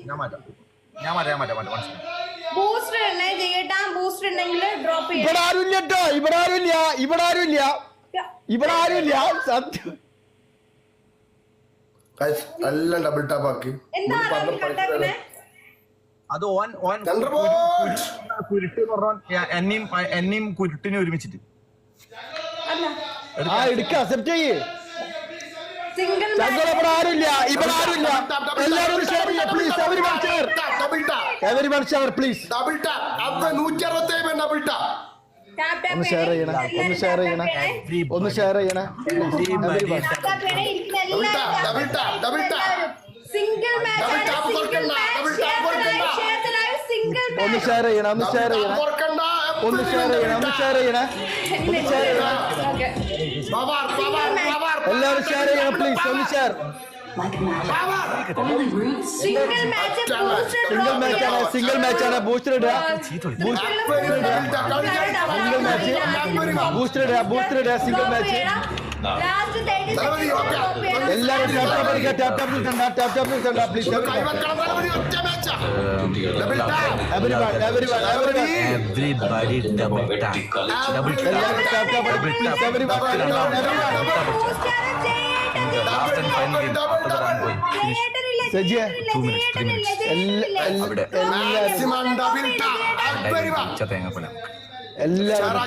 ഞാൻ മാറ്റാം ബൂസ്റ്റർ ഇടണേ ചെയ്യട്ടാ. ബൂസ്റ്റർ ഉണ്ടെങ്കിൽ ഡ്രോപ്പ് ചെയ്യാം. ഇവിടെ ആരുമില്ല സത്യം. എല്ലാം ഡബിൾ ടാപ്പ് ആക്കി. എന്താ കട്ടാക്കണേ? അത് ഓൻ കുരുട്ട് എന്നെയും കുരുട്ടിനെ ഒരുമിച്ചിട്ട് എടുക്ക അക്സെപ്റ്റ് ചെയ്യ്. സിംഗിൾ ഇവിടെ ആരുമില്ല. എല്ലാവരും ഷെയർ ചെയ്യാം please. Everyone share please. Double tap. അത് 167 ഡബിൾ ടാപ്പ്. ഒന്ന് ഷെയർ ചെയ്യണേ. സിംഗിൾ ഒന്ന് ഷെയർ ചെയ്യണേ. എല്ലാവരും ഷെയർ ചെയ്യണം പ്ലീസ്. ഒന്ന് ഷെയർ. സിംഗിൾ മാച്ചാണ്. ബൂസ്റ്റർ ഇടുക. Single match. എല്ലാവരും പ്ലീസ്. എല്ലാവരും